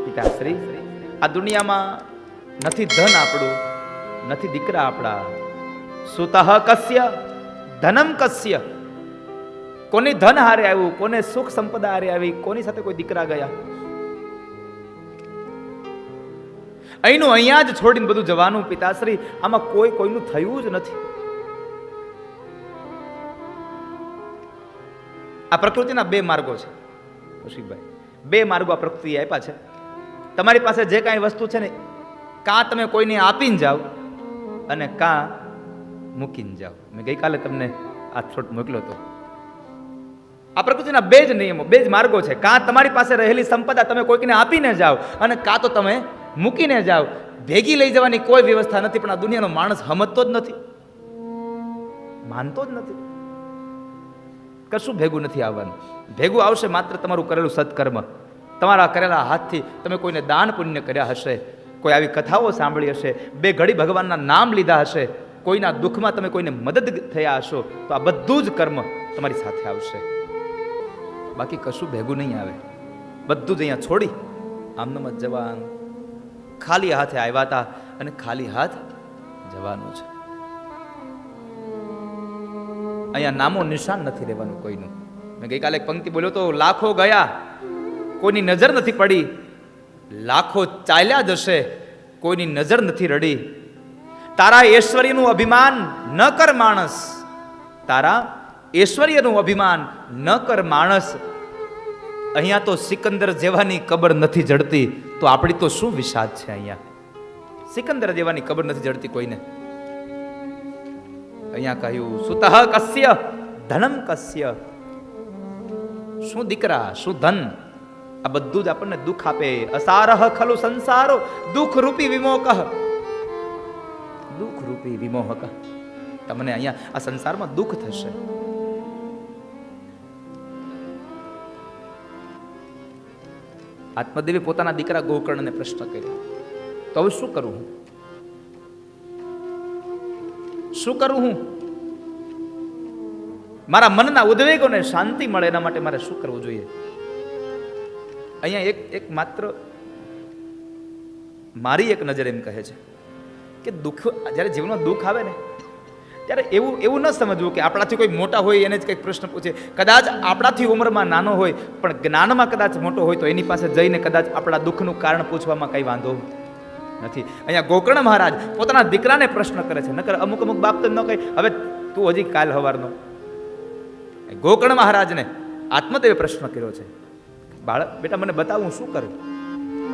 પિતાશ્રી, આ દુનિયામાં નથી ધન આપણું, નથી દીકરા આપણા. સુતઃ કસ્ય ધનમ કસ્ય. કોની ધન હારે આવ્યું, કોને સુખ સંપદા હારે આવી, કોની સાથે કોઈ દીકરા ગયા. અહીંનું અહીંયા જ છોડીને બધું જવાનું પિતાશ્રી. આમાં કોઈ કોઈનું થયું જ નથી. આ પ્રકૃતિના બે માર્ગો છે કૌશિકભાઈ, બે માર્ગો આ પ્રકૃતિ આપ્યા છે. તમારી પાસે જે કાંઈ વસ્તુ છે ને, કાં તમે કોઈને આપીને જાઓ અને કાં મૂકીને જાઓ. મેં ગઈકાલે તમને આ થોટ મોકલ્યો હતો. આ પ્રકૃતિના બે જ નિયમો, બે જ માર્ગો છે. કાં તમારી પાસે રહેલી સંપદા તમે કોઈકને આપીને જાઓ અને કાં તો તમે મૂકીને જાઓ. ભેગી લઈ જવાની કોઈ વ્યવસ્થા નથી. પણ આ દુનિયાનો માણસ સમજતો જ નથી, માનતો જ નથી. કશું ભેગું નથી આવવાનું. ભેગું આવશે માત્ર તમારું કરેલું સત્કર્મ, તમારા કરેલા હાથથી. તમે કોઈને દાન પુણ્ય કર્યા હશે, કોઈ આવી કથાઓ સાંભળી હશે, બે ઘડી ભગવાનના નામ લીધા હશે, કોઈના દુઃખમાં તમે કોઈને મદદ થયા હશો, તો આ બધું જ કર્મ તમારી સાથે આવશે. બાકી કશું ભેગું નહીં આવે. બધું જ અહીંયા છોડી આમનામ જ જવાનું. ખાલી હાથે આવ્યા હતા અને ખાલી હાથ જવાનું છે. અહીંયા નામો નિશાન નથી રહેવાનું કોઈનું. મેં ગઈકાલે એક પંક્તિ બોલ્યો તો, લાખો ગયા કોઈની નજર નથી પડી, લાખો ચાલ્યા જશે કોઈની નજર નથી રડી. તારા ઐશ્વર્યનું અભિમાન ન કર માણસ, તારા ઐશ્વર્યનું અભિમાન ન કર માણસ. અહીંયા તો સિકંદર જેવાની કબર નથી જડતી, તો આપણી તો શું વિષાદ છે. અહીંયા સિકંદર જેવાની કબર નથી જડતી કોઈને. અહીંયા કહ્યું સુતઃ કસ્ય ધનમ કસ્ય. શું દીકરા, શું ધન, આ બધું જ આપણને દુઃખ આપે. અસારહ ખલુ સંસારો દુઃખ રૂપી વિમોક. દુઃખ રૂપી વિમોહક. તમને અહીંયા આ સંસારમાં દુઃખ થશે. આત્મદેવે પોતાના દીકરા ગોકર્ણને પ્રશ્ન કર્યો, તો હવે શું કરું હું, શું કરું હું? મારા મનના ઉદ્વેગોને શાંતિ મળે એના માટે મારે શું કરવું જોઈએ? અહીંયા એક માત્ર મારી એક નજર એમ કહે છે કે દુઃખ, જ્યારે જીવનમાં દુઃખ આવે ને ત્યારે એવું ન સમજવું કે આપણાથી કોઈ મોટા હોય એને જ કંઈક પ્રશ્ન પૂછે. કદાચ આપણાથી ઉંમરમાં નાનો હોય પણ જ્ઞાનમાં કદાચ મોટો હોય તો એની પાસે જઈને કદાચ આપણા દુઃખનું કારણ પૂછવામાં કંઈ વાંધો નથી. અહીંયા ગોકર્ણ મહારાજ પોતાના દીકરાને પ્રશ્ન કરે છે. નકર અમુક બાપ તો ન કહે હવે તું હજી કાલ હવારનો. ગોકર્ણ મહારાજને આત્મદેવે પ્રશ્ન કર્યો છે, બાળક બેટા મને બતાવ હું શું કરું.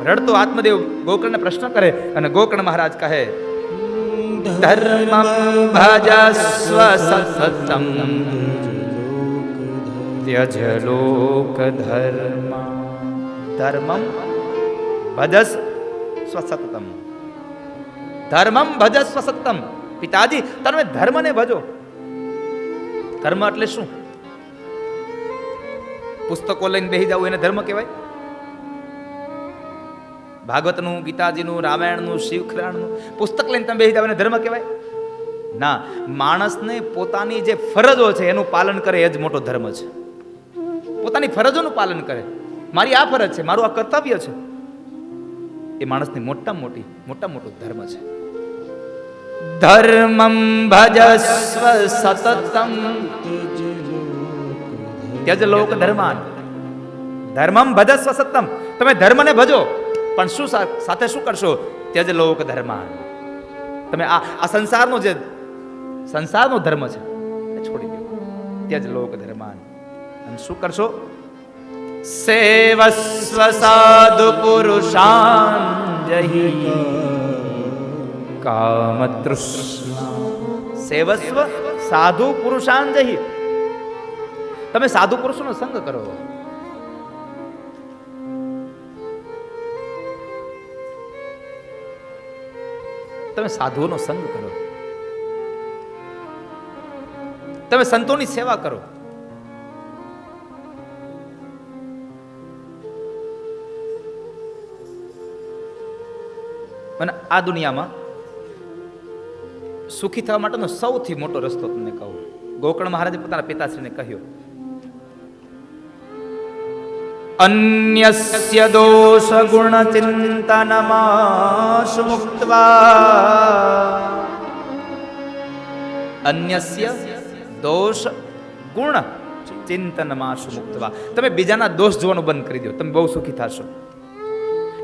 રડતો આત્મદેવ ગોકર્ણને પ્રશ્ન કરે અને ગોકર્ણ મહારાજ કહે, ધર્મં ભજસ્વ સતતમ ત્યજ લોક ધર્મ. ધર્મં ભજસ્વ સતતમ. ધર્મં ભજસ્વ સતતમ. પિતાજી તમે ધર્મને ભજો. ધર્મ એટલે શું? પુસ્તકો લઈને બેસી જાવ એને ધર્મ કહેવાય? ભાગવતનું, ગીતાજીનું, રામાયણનું, શિવખરાણનું પુસ્તક લઈને તમે બેસી જાવ એને ધર્મ કહેવાય? ના, માણસને પોતાની જે ફરજો છે એનું પાલન કરે એ જ મોટો ધર્મ છે. પોતાની ફરજોનું પાલન કરે. મારી આ ફરજ છે, મારું આ કર્તવ્ય છે, એ માણસની મોટા મોટો ધર્મ છે. ધર્મં ભજસ્વ સતતમ ત્યજ લોક ધર્માન. ધર્મં ભજસ્વ સતતમ. તમે ધર્મને ભજો પણ શું સાથે શું કરશો? ત્યજ લોક ધર્માન. તમે આ સંસારનો ધર્મ છે એ છોડી દો. ત્યજ લોક ધર્માન. અને શું કરશો? સેવસ્વ સાધુ પુરુષાન જહિ કામ તૃષ્ણા. સેવસ્વ સાધુ પુરુષાન જહિ. તમે સાધુ પુરુષોનો સંગ કરો. તમે સાધુઓનો સંગ કરો. તમે સંતોની સેવા કરો. અને આ દુનિયામાં સુખી થવા માટેનો સૌથી મોટો રસ્તો તમને કહું. ગોકર્ણ મહારાજે પોતાના પિતાશ્રીને કહ્યું અન્યસ્ય દોષ ગુણ ચિંતનમાશુ મુક્ત્વા. અન્યસ્ય દોષ ગુણ ચિંતનમાશુ મુક્ત્વા. તમે બીજાના દોષ જોવાનું બંધ કરી દો, તમે બહુ સુખી થશો.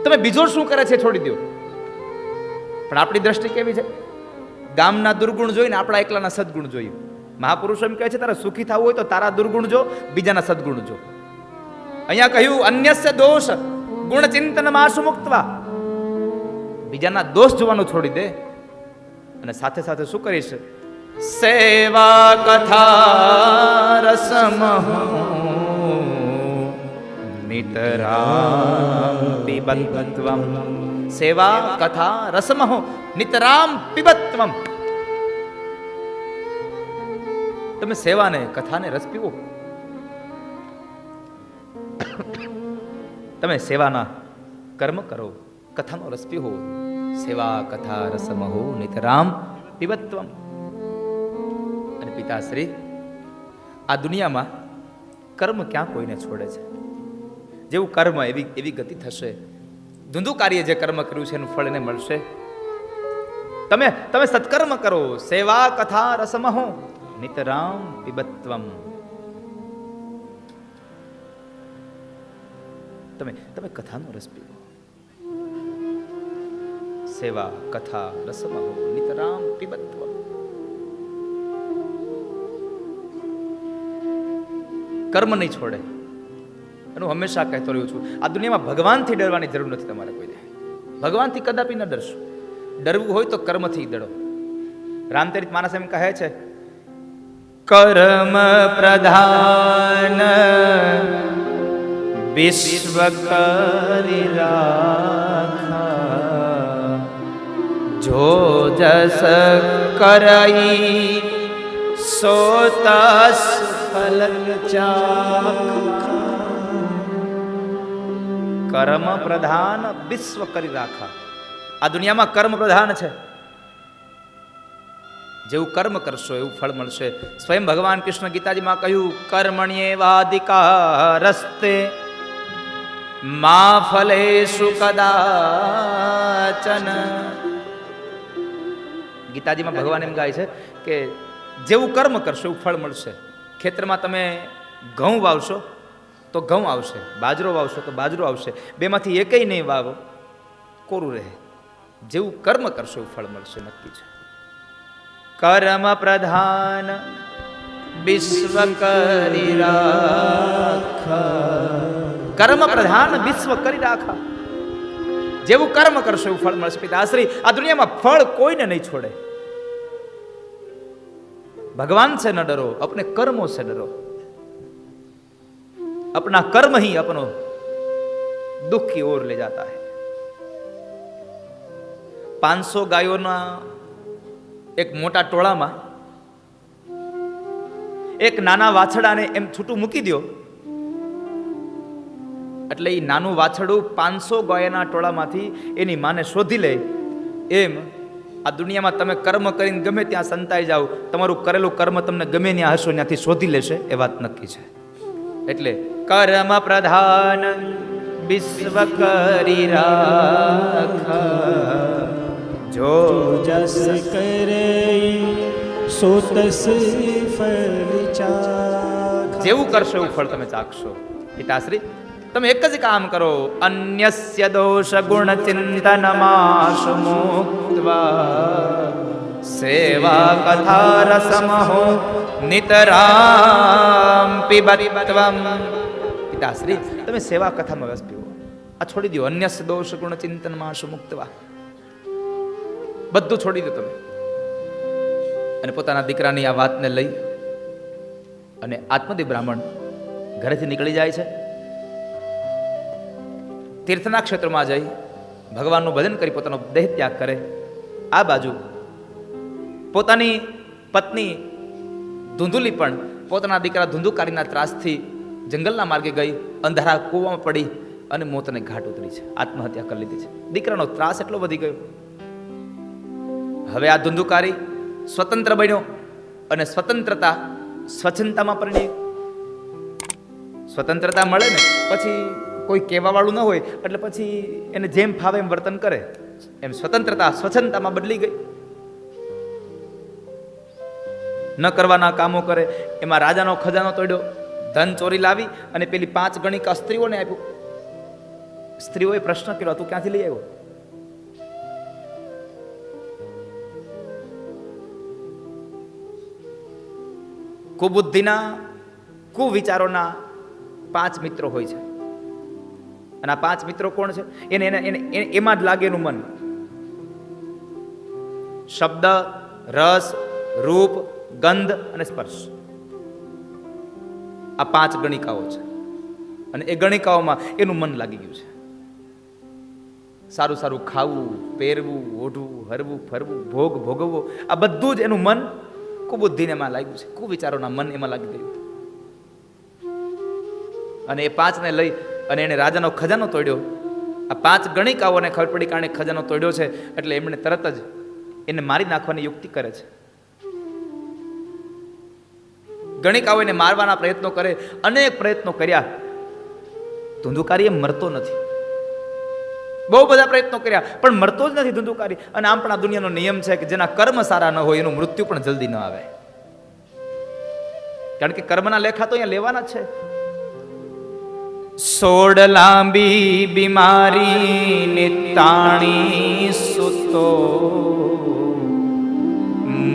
તમે બીજો શું કરે છે છોડી દો. પણ આપણી દ્રષ્ટિ કેવી છે? ગામના દુર્ગુણ જોઈને આપણા એકલાના સદગુણ જોયું. મહાપુરુષો એમ કહે છે તારે સુખી થવું હોય તો તારા દુર્ગુણ જો, બીજાના સદગુણ જો. અહીંયા કહ્યું અન્યસ્ય દોષ ગુણ ચિંતનમાશુ મુક્ત્વા. બીજાના દોષ જોવાનું છોડી દે અને સાથે સાથે શું કરીશ? સેવા કથા રસમઃ નિતરામ પિબત્વમ. સેવા કથા રસમઃ નિતરામ પિબત્વમ. તમે સેવાને કથાને રસ પીવો. તમે સેવાના કર્મ કરો, કથાનો રસ પીવો. સેવા કથા રસમહો નિતરામ પિબત્વમ. અને પિતાશ્રી, આ દુનિયામાં કર્મ ક્યાં કોઈને છોડે છે? જેવું કર્મ એવી ગતિ થશે. ધુંધુકારીએ જે કર્મ કર્યું છે એનું ફળ એને મળશે. તમે સત્કર્મ કરો. સેવા કથા રસમહો નિતરામ પિબત્વમ. તમે કથાનો રસ પીવો. સેવા કથા રસમહો નિતરામ પિબત્વમ. કર્મ નહીં છોડે. એનું હંમેશા કહેતો રહ્યો છું, આ દુનિયામાં ભગવાનથી ડરવાની જરૂર નથી તમારે કોઈને. ભગવાનથી કદાપી ન ડરશો. ડરવું હોય તો કર્મથી ડરો. રામચરિત માનસ એમ કહે છે, કર્મ પ્રધાન વિશ્વ કરી રાખા, જો જસ કરઈ સો તસ ફલ ચાખા. કર્મ પ્રધાન વિશ્વ કરી રાખા. આ દુનિયામાં કર્મ પ્રધાન છે. જેવું કર્મ કરશો એવું ફળ મળશે. સ્વયં ભગવાન કૃષ્ણ ગીતાજીમાં કહ્યું, કર્મણ્યેવાધિકારસ્તે મા ફલેષુ કદાચન. ગીતાજીમાં ભગવાન એમ ગાય છે કે જેવું કર્મ કરશો એવું ફળ મળશે. ખેતરમાં તમે ઘઉં વાવશો તો ઘઉં આવશે, બાજરો વાવશો તો બાજરો આવશે. બેમાંથી એકેય નહીં વાવો, કોરું રહે. જેવું કર્મ કરશો એવું ફળ મળશે, નક્કી છે. કર્મ પ્રધાન વિશ્વ કરી રાખા. કર્મ પ્રધાન વિશ્વ કરી રાખા. જેવું કર્મ કરશો એવું ફળ મળશે. પિતાશ્રી, આ દુનિયામાં ફળ કોઈને નહીં છોડે. भगवान से न डरो, अपने कर्मों से डरो. अपना कर्म ही अपनो दुख की ओर ले जाता है. 500 ગાયોના એક મોટા ટોળામાં એક નાના વાછડાને એમ છૂટું મૂકી દો એટલે એ નાનું વાછડું 500 ગાયોના ટોળામાંથી એની માને શોધી લે. એમ આ દુનિયામાં તમે કર્મ કરીને ગમે ત્યાં સંતાઈ જાઓ, તમારું કરેલું કર્મ તમને ગમે ત્યાં હશો ત્યાંથી શોધી લેશે, એ વાત નક્કી છે. એટલે કર્મ પ્રધાન વિશ્વ કરી રાખા, જો જસ કરે સો તસ ફલ ચાખા. જેવું કરશો એવું ફળ તમે ચાખશો. પિતાશ્રી, તમે એક જ કામ કરો, અન્યસ્ય દોષ ગુણ ચિંતનમાશુ મુક્ત્વા, સેવા કથા રસમહો નિતરામ પિબત્વમ. પિતાશ્રી, તમે સેવા કથામાં રસ પીવો. આ છોડી દો, અન્યસ્ય દોષ ગુણ ચિંતનમાશુ મુક્ત્વા. બધું છોડી દો તમે. અને પોતાના દીકરાની આ વાતને લઈ અને આત્મદેવ બ્રાહ્મણ ઘરેથી નીકળી જાય છે. તીર્થના ક્ષેત્રમાં જઈ ભગવાનનું ભજન કરી પોતાનો દેહ ત્યાગ કરે. આ બાજુ પોતાની પત્ની ધુંધુલી પણ પોતાના દીકરા ધુંધુકારીના ત્રાસથી જંગલના માર્ગે ગઈ, અંધારા કૂવામાં પડી અને મોતને ઘાટ ઉતરી છે, આત્મહત્યા કરી લીધી છે. દીકરાનો ત્રાસ એટલો વધી ગયો. હવે આ ધુંધુકારી સ્વતંત્ર બન્યો અને સ્વતંત્રતા સ્વચ્છંદતામાં પરિણ્યો. સ્વતંત્રતા મળે ને પછી કોઈ કહેવાવાળું ન હોય એટલે પછી એને જેમ ફાવે એમ વર્તન કરે. એમ સ્વતંત્રતા સ્વચ્છંદતામાં બદલી ગઈ. ન કરવાના કામો કરે. એમાં રાજાનો ખજાનો તોડ્યો, ધન ચોરી લાવી અને પેલી 5 ગણિકા સ્ત્રીઓને આપ્યું. સ્ત્રીઓએ પ્રશ્ન કર્યો, તું ક્યાંથી લઈ આવ્યો? કુબુદ્ધિના કુવિચારોના 5 મિત્રો હોય છે. અને આ 5 મિત્રો કોણ છે? એને એમાં જ લાગે એનું મન. શબ્દ, રસ, રૂપ, ગંધ અને સ્પર્શ. આ 5 ગણિકાઓ છે. અને એ ગણિકાઓમાં એનું મન લાગી ગયું છે. સારું સારું ખાવું, પહેરવું, ઓઢવું, હરવું, ફરવું, ભોગ ભોગવવો, આ બધું જ એનું મન કુબુદ્ધિને એમાં લાગ્યું છે. કુવિચારોના મન એમાં લાગી ગયું. અને એ 5ને લઈ અને એને રાજાનો ખજાનો તોડ્યો. આ 5 ગણિકાઓને ખબર પડી કારણે ખજાનો તોડ્યો છે એટલે એમણે તરત જ એને મારી નાખવાની યુક્તિ કરે છે. ગણિકાઓ એને મારવાના પ્રયત્નો કરે, અનેક પ્રયત્નો કર્યા. ધુંધુકારી એ મરતો નથી. બહુ બધા પ્રયત્નો કર્યા પણ મરતો જ નથી ધુંધુકારી. અને આમ પણ આ દુનિયાનો નિયમ છે કે જેના કર્મ સારા ન હોય એનું મૃત્યુ પણ જલ્દી ન આવે. કારણ કે કર્મના લેખા તો અહીંયા લેવાના જ છે. સોડ લાંબી બીમારી નિતાણી સુતો,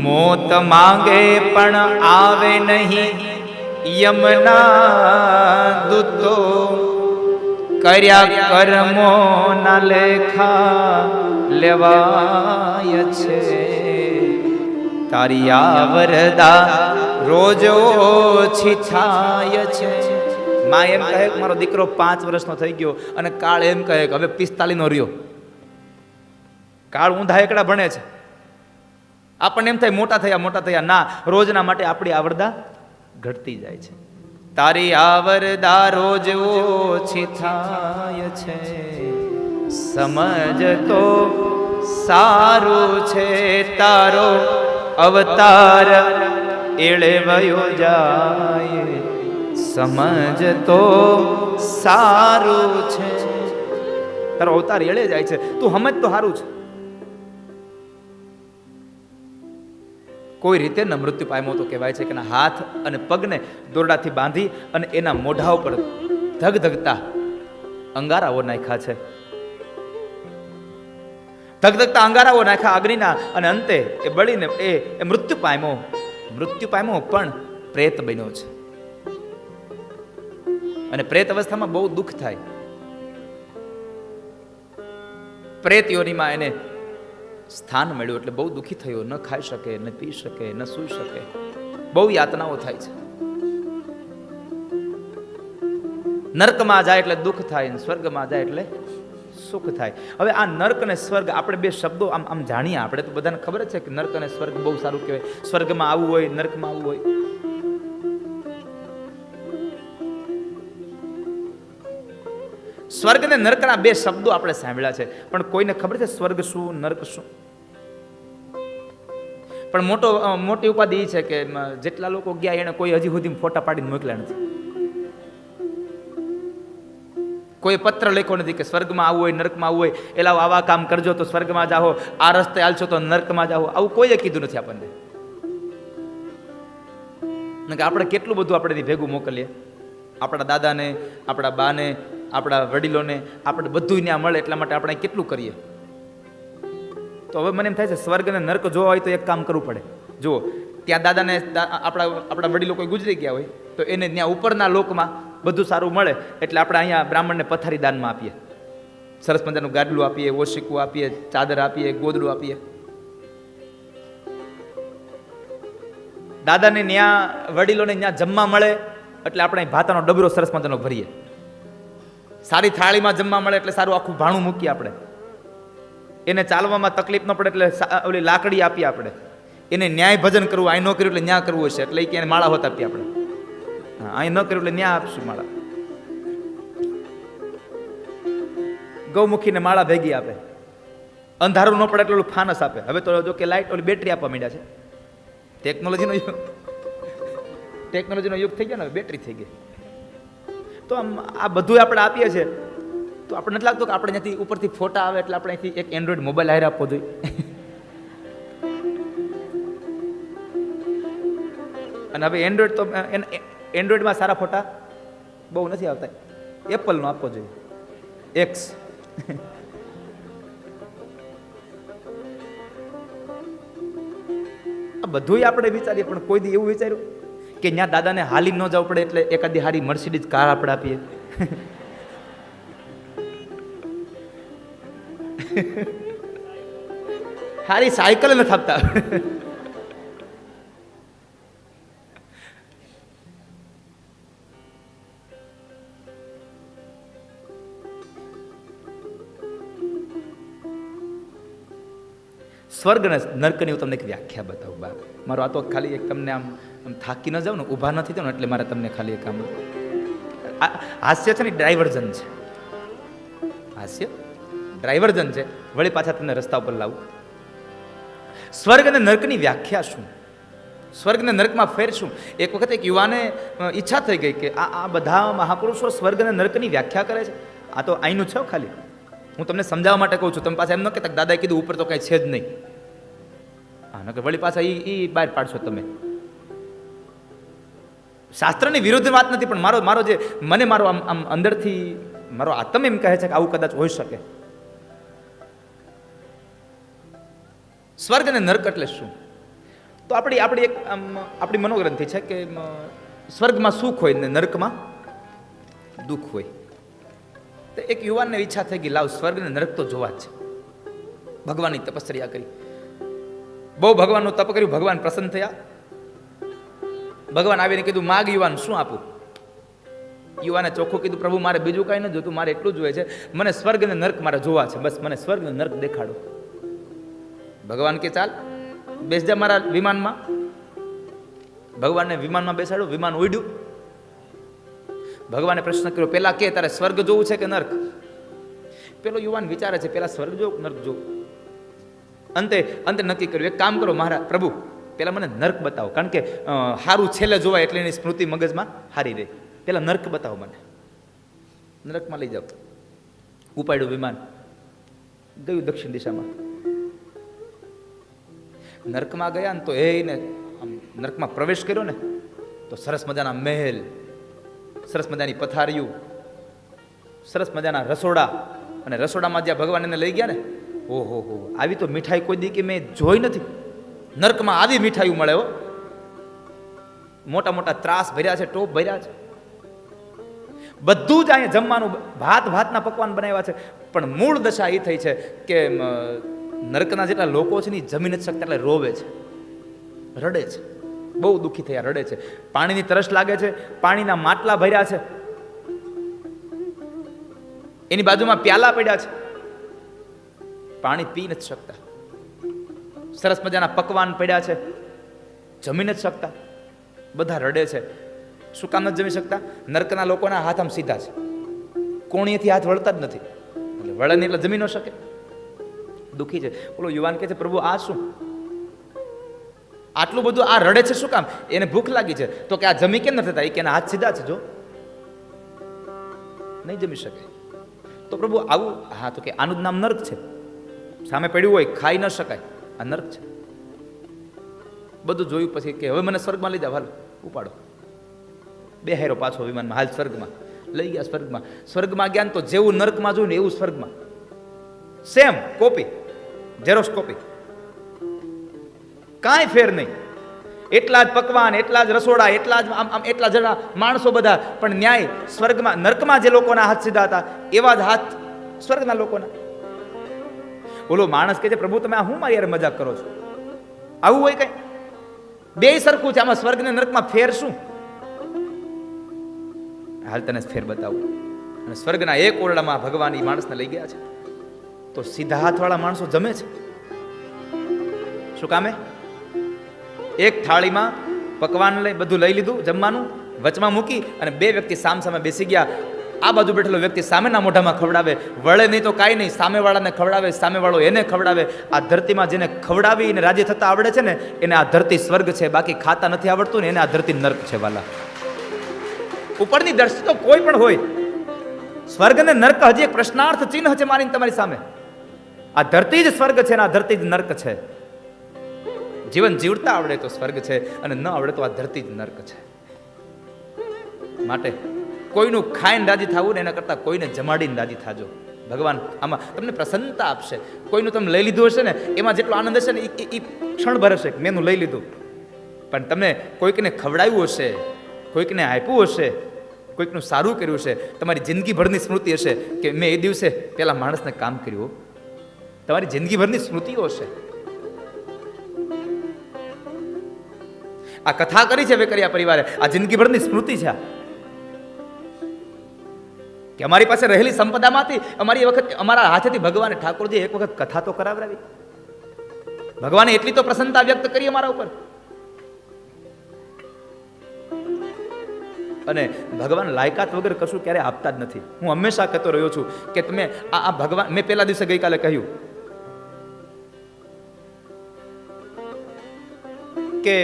મોત માંગે પણ આવે નહીં યમના દૂતો, કર્યા કર્મો ના લેખા લેવાય છે, તારી આવરદા રોજ ઓછી થાય છે. માં એમ કહે કે મારો દીકરો 5 વર્ષનો થઈ ગયો અને કાળ એમ કહે કે હવે 45 નો રહ્યો. કાળ ઊંધા એકડા ભણે છે. આપણને એમ થાય મોટા થયા. ના, રોજના માટે આપણી આવરદા ઘટતી જાય છે. તારી આવરદા રોજ ઓછી થાય છે, સમજ તો સારું છે તારો અવતાર એળે વયો જાય, સમજ તો સારું છે. તારો અવતાર એળે જાય છે, તું સમજ તો સારું છે. કોઈ રીતે ન મૃત્યુ પામ્યો તો કહેવાય છે કે એના હાથ અને પગને દોરડાથી બાંધી અને એના મોઢા ઉપર ધગધગતા અંગારાઓ નાખ્યા છે. ધગધગતા અંગારાઓ નાખ્યા અગ્નિના, અને અંતે એ બળીને એ મૃત્યુ પામ્યો પણ પ્રેત બન્યો છે. અને પ્રેત અવસ્થામાં બહુ દુઃખ થાય. પ્રેત યોનિમાં એને સ્થાન મળ્યું એટલે બહુ દુઃખી થયો. ન ખાઈ શકે, ન પી શકે, ન સૂઈ શકે, બહુ યાતનાઓ થાય છે. નર્કમાં જાય એટલે દુઃખ થાય, સ્વર્ગમાં જાય એટલે સુખ થાય. હવે આ નર્ક અને સ્વર્ગ આપણે બે શબ્દો આમ જાણીએ. આપણે તો બધાને ખબર જ છે કે નર્ક અને સ્વર્ગ બહુ સારું કહેવાય. સ્વર્ગમાં આવવું હોય, નર્કમાં આવવું હોય. સ્વર્ગ અને નર્કના બે શબ્દો આપણે સાંભળ્યા છે, પણ કોઈને ખબર છે સ્વર્ગ શું, નર્ક શું? પણ મોટી ઉપાધિ એ છે કે જેટલા લોકો ગયા એને કોઈ હજી સુધી ફોટા પાડીને મોકલ્યા નથી. કોઈ પત્ર લખ્યો નથી કે સ્વર્ગમાં આવવું હોય, નર્કમાં આવવું હોય, એલા આવા કામ કરજો તો સ્વર્ગમાં જાઓ, આ રસ્તે હાલશો તો નર્કમાં જાઓ. આવું કોઈએ કીધું નથી આપણને. આપણે કેટલું બધું આપણે ભેગું મોકલીએ. આપણા દાદાને, આપણા બાને, આપણા વડીલોને, આપણે બધું ત્યાં મળે એટલા માટે આપણે કેટલું કરીએ. તો હવે મને એમ થાય છે સ્વર્ગ અને નર્ક જોવા હોય તો એક કામ કરવું પડે. જુઓ, ત્યાં દાદાને આપણા વડીલો કોઈ ગુજરી ગયા હોય તો એને ત્યાં ઉપરના લોકમાં બધું સારું મળે એટલે આપણે અહીંયા બ્રાહ્મણને પથારી દાનમાં આપીએ, સરસ મજાનું ગાડલું આપીએ, ઓશિકું આપીએ, ચાદર આપીએ, ગોદડું આપીએ. દાદાને ત્યાં વડીલોને ત્યાં જમવા મળે એટલે આપણે ભાતાનો ડબરો સરસ મજાનો ભરીએ. સારી થાળીમાં જમવા મળે એટલે સારું આખું ભાણું મૂકીએ આપણે. એને ચાલવામાં તકલીફ ન પડે એટલે ઓલી લાકડી આપીએ આપણે. એને ન્યાય ભજન કરવું, અહીં ન કર્યું એટલે ન્યા કરવું હશે એટલે કે માળા હોત આપીએ આપણે. હા, અહીં ન કર્યું એટલે ન્યા આપશું માળા. ગૌમુખીને માળા ભેગી આપે. અંધારું ન પડે એટલે ફાનસ આપે. હવે તો જો કે લાઈટ ઓલી બેટરી આપવા માંડ્યા છે. ટેકનોલોજીનો યુગ થઈ ગયો ને, બેટરી થઈ ગઈ. તો આમ આ બધું આપણે આપીએ છીએ તો આપણે નથી લાગતું કે આપણે ત્યાંથી ઉપરથી ફોટા આવે એટલે આપણે અહીંથી એક એન્ડ્રોઈડ મોબાઈલ હારે આપવો જોઈએ. અને હવે એન્ડ્રોઈડ તો એન્ડ્રોઈડમાં સારા ફોટા બહુ નથી આવતા, એપલનો આપવો જોઈએ, એક્સ. આ બધું આપણે વિચારીએ પણ કોઈ દી એવું વિચાર્યું કે ત્યાં દાદાને હાલી ન જવું પડે એટલે એકાદી હારી મર્સિડીઝ કાર આપણે આપીએ. હારી સાયકલ નથી આપતા. સ્વર્ગ અને નર્કની હું તમને એક વ્યાખ્યા બતાવું બા. મારો આ તો ખાલી એક તમને આમ થાકી ન જાવ ને, ઊભા નથી થયો ને એટલે મારે તમને ખાલી એક આમ હાસ્ય છે ને ડાયવર્ઝન છે, હાસ્ય ડાયવર્ઝન છે, વળી પાછા તમને રસ્તા ઉપર લાવું. સ્વર્ગ અને નર્કની વ્યાખ્યા શું, સ્વર્ગ અને નર્કમાં ફેર શું? એક વખત એક યુવાને ઈચ્છા થઈ ગઈ કે આ બધા મહાપુરુષો સ્વર્ગ અને નર્કની વ્યાખ્યા કરે છે, આ તો અહીંનું છે ખાલી, હું તમને સમજાવવા માટે કહું છું. તમે પાછા એમ ન કહેતા દાદાએ કીધું ઉપર તો કાંઈ છે જ નહીં. હા નકર વળી પાછા એ બહાર પાડશો તમે. શાસ્ત્રની વિરુદ્ધ વાત નથી, પણ મારો જે મને મારો આમ અંદરથી મારો આત્મ એમ કહે છે કે આવું કદાચ હોઈ શકે. સ્વર્ગ અને નર્ક એટલે શું? તો આપણી એક આપણી મનોગ્રંથિ છે કે સ્વર્ગમાં સુખ હોય ને નર્કમાં દુઃખ હોય. તો એક યુવાનને ઈચ્છા થઈ ગઈ લાવ સ્વર્ગ ને નરક તો જોવા જ છે. ભગવાનની તપસ્યા કરી, બહુ ભગવાનનું તપ કર્યું, ભગવાન પ્રસન્ન થયા. ભગવાન આવીને કીધું માગ યુવાન શું આપું? યુવાને ચોખ્ખું કીધું પ્રભુ મારે બીજું કાંઈ ન જોતું, મારે એટલું જોઈએ છે, મને સ્વર્ગ ને નર્ક મારે જોવા છે, બસ મને સ્વર્ગ ને નર્ક દેખાડો. ભગવાન કે ચાલ બેસ જા મારા વિમાનમાં. ભગવાનને વિમાનમાં બેસાડ્યું, વિમાન ઉડ્યું. ભગવાને પ્રશ્ન કર્યો પેલા કે તારે સ્વર્ગ જોવું છે કે નર્ક? પેલો યુવાન વિચારે છે પેલા સ્વર્ગ જોવું નર્ક જોવું. અંતે નક્કી કર્યું એક કામ કરો મારા પ્રભુ પેલા મને નર્ક બતાવો, કારણ કે સારું છેલ્લે જોવાય એટલે એની સ્મૃતિ મગજમાં હારી રહે. પેલા નર્ક બતાવો મને, નર્કમાં લઈ જાઓ. ઉપાડ્યું વિમાન, ગયું દક્ષિણ દિશામાં. નર્કમાં ગયા ને તો એને નર્કમાં પ્રવેશ કર્યો ને તો સરસ મજાના મહેલ, સરસ મજાની પથારીઓ, સરસ મજાના રસોડા, અને રસોડામાં જ્યાં ભગવાન એને લઈ ગયા ને, ઓહો હો, આવી તો મીઠાઈ કોઈ દી કે મેં જોઈ નથી. નર્કમાં આવી મીઠાઈઓ મળે હો. મોટા મોટા ત્રાસ ભર્યા છે, ટોપ ભર્યા છે, બધું જ અહીંયા જમવાનું, ભાતના પકવાન બનાવ્યા છે. પણ મૂળ દશા એ થઈ છે કે નર્કના જેટલા લોકો છે ને જમી નથી શકતા એટલે રોવે છે, રડે છે, બહુ દુઃખી થયા, રડે છે. પાણીની તરસ લાગે છે, પાણીના માટલા ભર્યા છે, એની બાજુમાં પ્યાલા પડ્યા છે, પાણી પી નથી શકતા. સરસ મજાના પકવાન પડ્યા છે, જમી નથી શકતા, બધા રડે છે. શું કામ નથી જમી શકતા? નર્કના લોકોના હાથ આમ સીધા છે, કોણીએથી હાથ વળતા જ નથી, એટલે વળે નહીં એટલે જમી ન શકે, દુઃખી છે. ઓલો યુવાન કહે છે પ્રભુ આ શું આટલું બધું આ રડે છે શું કામ? એને ભૂખ લાગી છે. તો કે આ જમી કેમ નથી થતા? એ કે એના હાથ સીધા છે, જો નહીં જમી શકે. તો પ્રભુ આવું? હા તો કે આનું જ નામ નર્ક છે, સામે પડ્યું હોય ખાઈ ન શકાય, આ નર્ક છે. બધું જોયું પછી કે હવે મને સ્વર્ગમાં લઈ જાવ, હાલ ઉપાડો. બે હેરો પાછો વિમાનમાં, હાલ સ્વર્ગમાં લઈ ગયા. સ્વર્ગમાં ગયા તો જેવું નર્કમાં જોયું ને એવું સ્વર્ગમાં, સેમ કોપી, ઝેરોક્સ કોપી, કાંઈ ફેર નહીં. એટલા જ પકવાન, એટલા જ રસોડા, એટલા જ આમ એટલા જણા માણસો બધા, પણ ન્યાય સ્વર્ગમાં, નર્કમાં જે લોકોના હાથ સીધા હતા એવા જ હાથ સ્વર્ગના લોકોના. બોલો માણસ કહે છે પ્રભુ તમે આ હું મારી યાર મજાક કરો છો? આવું હોય કઈ? બે સરખું છે, આમાં સ્વર્ગ ને નર્કમાં ફેર શું? હાલ તને ફેર બતાવું. અને સ્વર્ગના એક ઓરડામાં ભગવાન એ માણસને લઈ ગયા છે. તો સીધા હાથવાળા માણસો જમે છે. શું કામે? એક થાળીમાં પકવાન લઈ બધું લઈ લીધું જમવાનું, વચમાં મૂકી અને બે વ્યક્તિ સામે બેસી ગયા. આ બાજુ બેઠેલો વ્યક્તિ સામેના મોઢામાં ખવડાવે, વળે નહીં તો કાંઈ નહીં, સામેવાળાને ખવડાવે, સામેવાળો એને ખવડાવે. આ ધરતીમાં જેને ખવડાવી અને રાજી થતા આવડે છે ને એને આ ધરતી સ્વર્ગ છે, બાકી ખાતા નથી આવડતું ને એને આ ધરતી નર્ક છે વાલા. ઉપરની દ્રષ્ટિ તો કોઈ પણ હોય, સ્વર્ગ અને નર્ક હજી એક પ્રશ્નાર્થ ચિહ્ન છે મારી તમારી સામે. આ ધરતી જ સ્વર્ગ છે અને આ ધરતી જ નર્ક છે. જીવન જીવતા આવડે તો સ્વર્ગ છે અને ન આવડે તો આ ધરતી જ નર્ક છે. માટે કોઈનું ખાઈને રાજી થવું ને એના કરતા કોઈને જમાડીને રાજી થાજો. ભગવાન આમાં તમને પ્રસન્નતા આપશે. કોઈનું તમે લઈ લીધું હશે ને એમાં જેટલો આનંદ હશે ને એ ક્ષણભર હશે કે મેં લઈ લીધું. પણ તમે કોઈકને ખવડાવ્યું હશે, કોઈકને આપ્યું હશે, કોઈકનું સારું કર્યું હશે, તમારી જિંદગીભરની સ્મૃતિ હશે કે મેં એ દિવસે પેલા માણસને કામ કર્યું. તમારી જિંદગીભરની સ્મૃતિઓ હશે. આ કથા કરી છે વેકરિયા પરિવારે, આ જિંદગીભરની સ્મૃતિ છે કે અમારી પાસે રહેલી સંપદામાંથી અમારા હાથેથી ભગવાને ઠાકોરજી એક વખત કથા તો કરાવરાવી. ભગવાને એટલી તો પ્રસન્નતા વ્યક્ત કરી અમારા ઉપર. અને ભગવાન લાયકાત વગર કશું ક્યારે આપતા જ નથી. હું હંમેશા કહેતો રહ્યો છું કે તમે આ ભગવાન, મેં પેલા દિવસે ગઈકાલે કહ્યું કે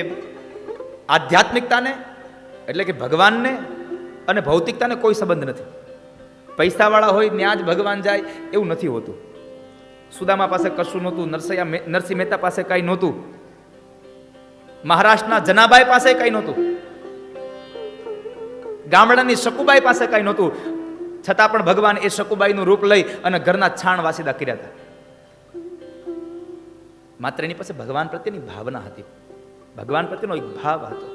આધ્યાત્મિકતાને એટલે કે ભગવાનને અને ભૌતિકતાને કોઈ સંબંધ નથી. પૈસાવાળા હોય ત્યાં જ ભગવાન જાય એવું નથી હોતું. સુદામા પાસે કશું નહોતું, નરસિંહ મહેતા પાસે કંઈ નહોતું, મહારાષ્ટ્રના જનાબાઈ પાસે કંઈ નહોતું, ગામડાની શકુબાઈ પાસે કંઈ નહોતું, છતાં પણ ભગવાન એ શકુબાઈનું રૂપ લઈ અને ઘરના છાણ વાસીદા કર્યા હતા. માત્ર એની પાસે ભગવાન પ્રત્યેની ભાવના હતી, ભગવાન પ્રત્યેનો એક ભાવ હતો.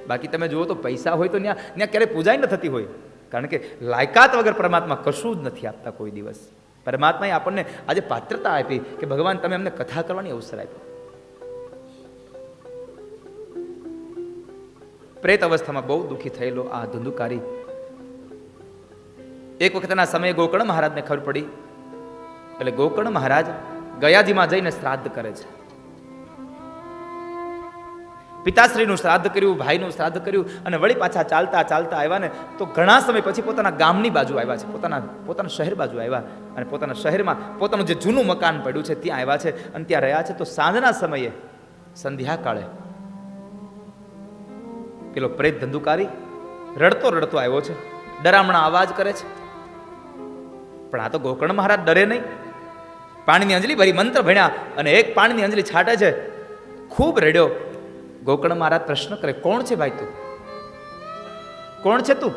બાકી તમે જુઓ તો પૈસા હોય તો ત્યાં ક્યારેય પૂજા ન થતી હોય, કારણ કે લાયકાત વગર પરમાત્મા કશું જ નથી આપતા કોઈ દિવસ. પરમાત્માએ આપણને આજે પાત્રતા આપી કે ભગવાન તમે અમને કથા કરવાની અવસર આપ્યો. પ્રેત અવસ્થામાં બહુ દુઃખી થયેલો આ ધુંધુકારી એક વખતના સમયે ગોકર્ણ મહારાજને ખબર પડી, એટલે ગોકર્ણ મહારાજ ગયાજીમાં જઈને શ્રાદ્ધ કરે છે. પિતાશ્રીનું શ્રાદ્ધ કર્યું, ભાઈનું શ્રાદ્ધ કર્યું અને વળી પાછા ચાલતા ચાલતા આવ્યા ને તો ઘણા સમય પછી પોતાના ગામની બાજુ આવ્યા છે, પોતાના શહેર બાજુ આવ્યા અને પોતાના શહેરમાં પોતાનું જે જૂનું મકાન પડ્યું છે ત્યાં આવ્યા છે અને ત્યાં રહ્યા છે. તો સાંજના સમયે સંધ્યાકાળે પેલો પ્રેત ધંધુકારી રડતો રડતો આવ્યો છે, ડરામણા અવાજ કરે છે. પણ આ તો ગોકર્ણ મહારાજ ડરે નહીં. પાણીની અંજલી ભરી મંત્ર ભણ્યા અને એક પાણીની અંજલી છાંટે છે. ખૂબ રડ્યો. ગોકર્ણ મહારાજ પ્રશ્ન કરે, કોણ છે ભાઈ તું? કોણ છે તું?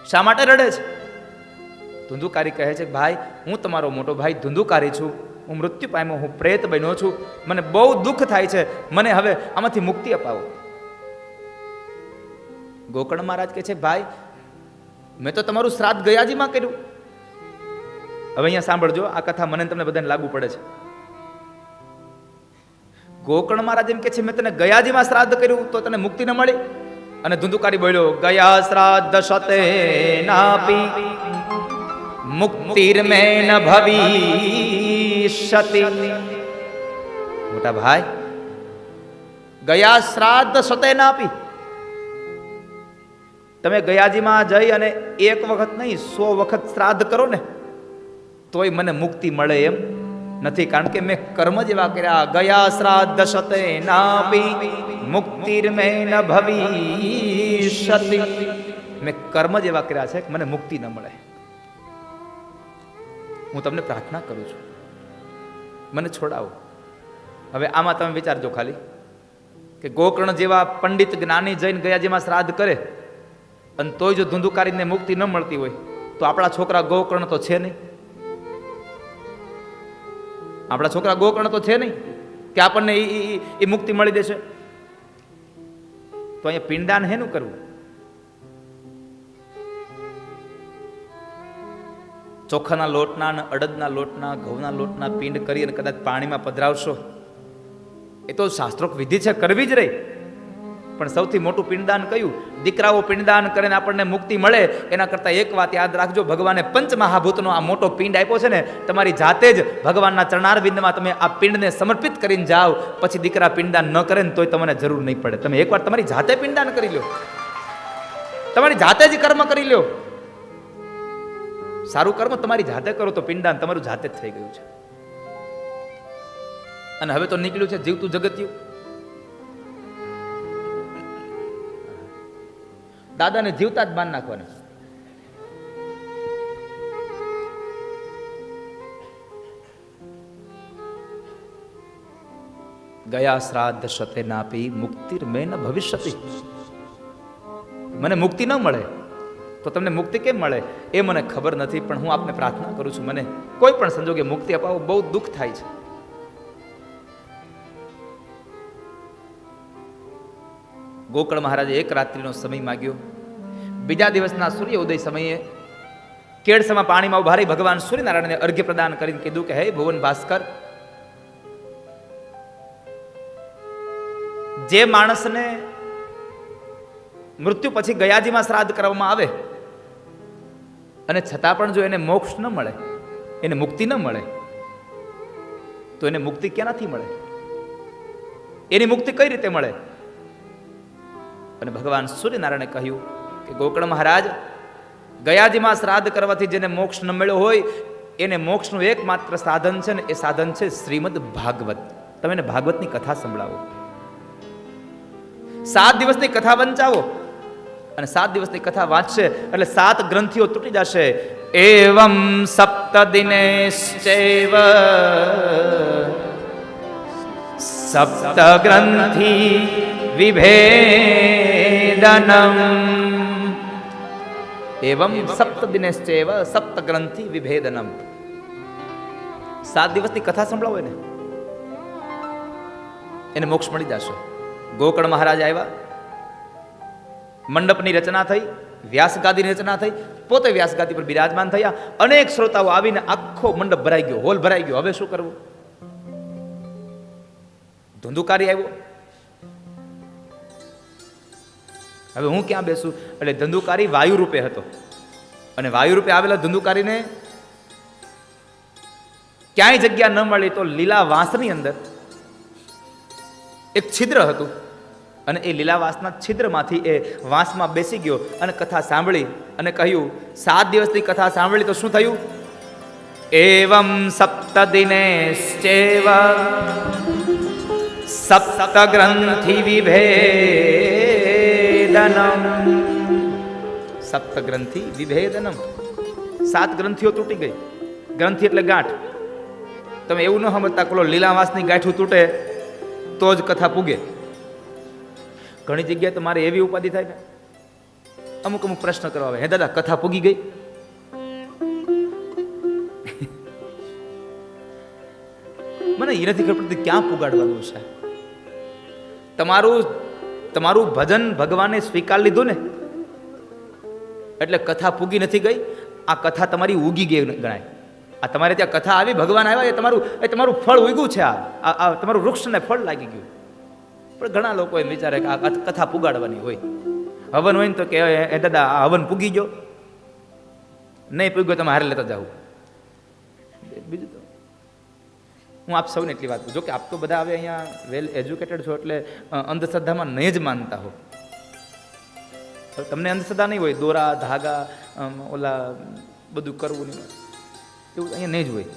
શા માટે રડે છે? ધુંધુકારી કહે છે, ભાઈ હું તમારો મોટો ભાઈ ધુંધુકારી છું, હું મૃત્યુ પામ્યો, હું પ્રેત બન્યો છું, મને બહુ દુઃખ થાય છે, મને હવે આમાંથી મુક્તિ અપાવો. ગોકર્ણ મહારાજ કહે છે, ભાઈ મેં તો તમારું શ્રાદ્ધ ગયાજીમાં કર્યું. હવે અહીંયા સાંભળજો, આ કથા મને તમને બધાને લાગુ પડે છે. ગોકર્ણ મહારાજ એમ કે છે, મેં તને ગયાજીમાં શ્રાદ્ધ કર્યું તો તને મુક્તિ ન મળી? અને ધુંધુકારી બોલ્યો, ગયા શ્રાદ્ધ સતે નાપી મુક્તિર્મે ન ભવિષ્યતિ. મોટા ભાઈ, ગયા શ્રાદ્ધ સતે નાપી, તમે ગયાજીમાં જઈ અને એક વખત નહીં 100 વખત શ્રાદ્ધ કરો ને તોય મને મુક્તિ મળે એમ નથી, કારણ કે મેં કર્મ જેવા કર્યા. ગયા શ્રાદ્ધ સતે નાપી મુક્તિર્મે ન ભવિષ્યતિ. મેં કર્મ જેવા કર્યા છે કે મને મુક્તિ ન મળે. હું તમને પ્રાર્થના કરું છું, મને છોડાવો. હવે આમાં તમે વિચારજો ખાલી કે ગોકર્ણ જેવા પંડિત જ્ઞાની જઈને ગયાજીમાં શ્રાદ્ધ કરે અને તોય જો ધુંધુકારીને મુક્તિ ન મળતી હોય તો આપણા છોકરા ગોકર્ણ તો છે નહીં. આપણા છોકરા ગોકર્ણ તો છે નહીં કે આપણને એ મુક્તિ મળી દેશે. તો અહીંયા પિંડદાન હેનું કરવું? ચોખાના લોટના ને અડદના લોટના ઘઉંના લોટના પિંડ કરી અને કદાચ પાણીમાં પધરાવશો, એ તો શાસ્ત્રોક્ત વિધિ છે, કરવી જ રહી. પણ સૌથી મોટું પિંડદાન કયું? દીકરાઓ પિંડદાન કરીને આપણને મુક્તિ મળે એના કરતાં એક વાત યાદ રાખજો, ભગવાને પંચમહાભૂતનો આ મોટો પિંડ આપ્યો છે ને, તમારી જાતે જ ભગવાનના ચરણારવિંદમાં તમે આ પિંડને સમર્પિત કરીને જાઓ, પછી દીકરા પિંડદાન ન કરે ને તોય તમને જરૂર નહીં પડે. તમે એકવાર તમારી જાતે પિંડદાન કરી લો, તમારી જાતે જ કર્મ કરી લો. સારું કર્મ તમારી જાતે કરો તો પિંડદાન તમારું જાતે જ થઈ ગયું છે. અને હવે તો નીકળ્યું છે જીવતું જગત્યું. દાદાને જીવતા જ બાંધ નાખવાના. ગયા શ્રાદ્ધ શતે નાપી મુક્તિર મેં ન ભવિષ્યતિ. મને મુક્તિ ન મળે તો તમને મુક્તિ કેમ મળે એ મને ખબર નથી, પણ હું આપને પ્રાર્થના કરું છું, મને કોઈ પણ સંજોગે મુક્તિ અપાવો. બહુ દુઃખ થાય છે. ગોકળ મહારાજે એક રાત્રિનો સમય માગ્યો. બીજા દિવસના સૂર્ય ઉદય સમયે કેળસમાં પાણીમાં ઉભા રહી ભગવાન સૂર્યનારાયણને અર્ઘ્ય પ્રદાન કરીને કીધું કે હે ભુવન ભાસ્કર, જે માણસને મૃત્યુ પછી ગયાજીમાં શ્રાદ્ધ કરવામાં આવે અને છતાં પણ જો એને મોક્ષ ન મળે, એને મુક્તિ ન મળે, તો એને મુક્તિ ક્યાંથી મળે? એની મુક્તિ કઈ રીતે મળે? અને ભગવાન સૂર્યનારાયણે કહ્યું કે ગોકળ મહારાજ, ગયાજીમાં શ્રાદ્ધ કરવાથી જેને મોક્ષ ન મળ્યો હોય એને મોક્ષનું એકમાત્ર સાધન છે ને, એ સાધન છે શ્રીમદ ભાગવત. તમે એને ભાગવતની કથા સંભળાવો, 7 દિવસની કથા વંચાવો, અને 7 દિવસની કથા વાંચશે એટલે 7 ગ્રંથિઓ તૂટી જશે. એવમ સપ્ત દિનેશ્ચૈવ સપ્ત ગ્રંથિ વિભેદનમ. એવમ સપ્ત દિનેશ્ચૈવ સપ્ત ગ્રંથિ વિભેદનમ. 7 દિવસની કથા સંભળાવો એને મોક્ષ મળી જશે. ગોકળ મહારાજ આવ્યા, મંડપની રચના થઈ, વ્યાસગાદીની રચના થઈ, પોતે વ્યાસગાદી પર બિરાજમાન થયા. અનેક શ્રોતાઓ આવીને આખો મંડપ ભરાઈ ગયો, હોલ ભરાઈ ગયો. હવે શું કરવું? ધંધુકારી આવ્યો. હવે હું ક્યાં બેસું? એટલે ધંધુકારી વાયુ રૂપે હતો, અને વાયુ રૂપે આવેલા ધંધુકારીને ક્યાંય જગ્યા ન મળી તો લીલા વાંસની અંદર એક છિદ્ર હતું, અને એ લીલા વાંસના છિદ્રમાંથી એ વાંસમાં બેસી ગયો અને કથા સાંભળી અને કહ્યું, 7 દિવસની કથા સાંભળી તો શું થયું? એવમ સપ્ત દિનેશ્ચૈવ સપ્ત ગ્રંથિ વિભેદનમ. સપ્ત ગ્રંથિ વિભેદનમ. 7 ગ્રંથિઓ તૂટી ગઈ. ગ્રંથિ એટલે ગાંઠ. તમે એવું ન સમજતા કે લીલા વાંસની ગાંઠું તૂટે તો જ કથા પૂગે. ઘણી જગ્યાએ તો મારે એવી ઉપાધિ થાય ને, અમુક પ્રશ્ન કરવા આવે, હે દાદા કથા પૂગી ગઈ? મને એ નથી ખબર પડતી ક્યાં પુગાડવાનું છે. તમારું ભજન ભગવાને સ્વીકાર લીધું ને, એટલે કથા પૂગી નથી ગઈ. આ કથા તમારી ઉગી ગઈ ગણાય. આ તમારે ત્યાં કથા આવી, ભગવાન આવ્યા, એ તમારું ફળ ઉગ્યું છે. આ તમારું વૃક્ષને ફળ લાગી ગયું. પણ ઘણા લોકો એમ વિચારે કે આ કથા પુગાડવાની હોય. હવન હોય ને તો કે એ દાદા આ હવન પૂગી ગયો, નહીં પૂગ્યો તમે હારે લેતા જાઓ. બીજું તો હું આપ સૌને એટલી વાત કરું, જો કે આપ તો બધા હવે અહીંયા વેલ એજ્યુકેટેડ છો એટલે અંધશ્રદ્ધામાં નહીં જ માનતા હો. તમને અંધશ્રદ્ધા નહીં હોય, દોરા ધાગા ઓલા બધું કરવું નહીં એવું અહીંયા નહીં જ હોય.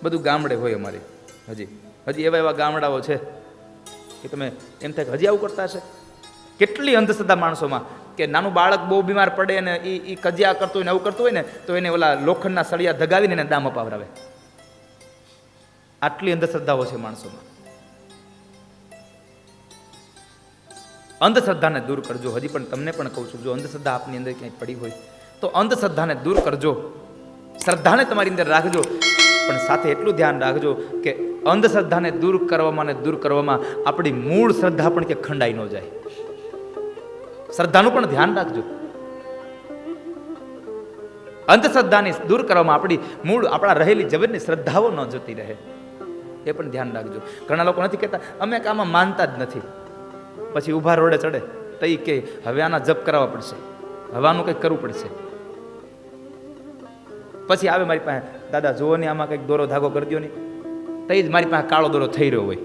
બધું ગામડે હોય. અમારે હજી એવા ગામડાઓ છે કે તમે એમ થાય કે હજી આવું કરતા હશે. કેટલી અંધશ્રદ્ધા માણસોમાં, કે નાનું બાળક બહુ બીમાર પડે અને એ કજિયા કરતો હોય ને આવું કરતું હોય ને તો એને ઓલા લોખંડના સળિયા ધગાવીને એને દામ અપાવરાવે. આટલી અંધશ્રદ્ધાઓ છે માણસોમાં. અંધશ્રદ્ધાને દૂર કરજો. હજી પણ તમને પણ કહું છું, જો અંધશ્રદ્ધા આપની અંદર ક્યાંય પડી હોય તો અંધશ્રદ્ધાને દૂર કરજો. શ્રદ્ધાને તમારી અંદર રાખજો, પણ સાથે એટલું ધ્યાન રાખજો કે અંધશ્રદ્ધાને દૂર કરવામાં આપણી મૂળ શ્રદ્ધા પણ કે ખંડાઈ ન જાય. શ્રદ્ધાનું પણ ધ્યાન રાખજો. અંધશ્રદ્ધાને દૂર કરવામાં આપણા રહેલી જબરની શ્રદ્ધાઓ ન જતી રહે, એ પણ ધ્યાન રાખજો. ઘણા લોકો નથી કહેતા અમે આમાં માનતા જ નથી, પછી ઊભા રોડે ચડે તો એ કે હવે આના જપ કરાવવા પડશે, હવે આનું કંઈક કરવું પડશે. પછી આવે મારી પાસે, દાદા જુઓ ને આમાં કંઈક દોરો ધાગો કરી દો ને, તો જ મારી પાસે કાળો દોરો થઈ રહ્યો હોય.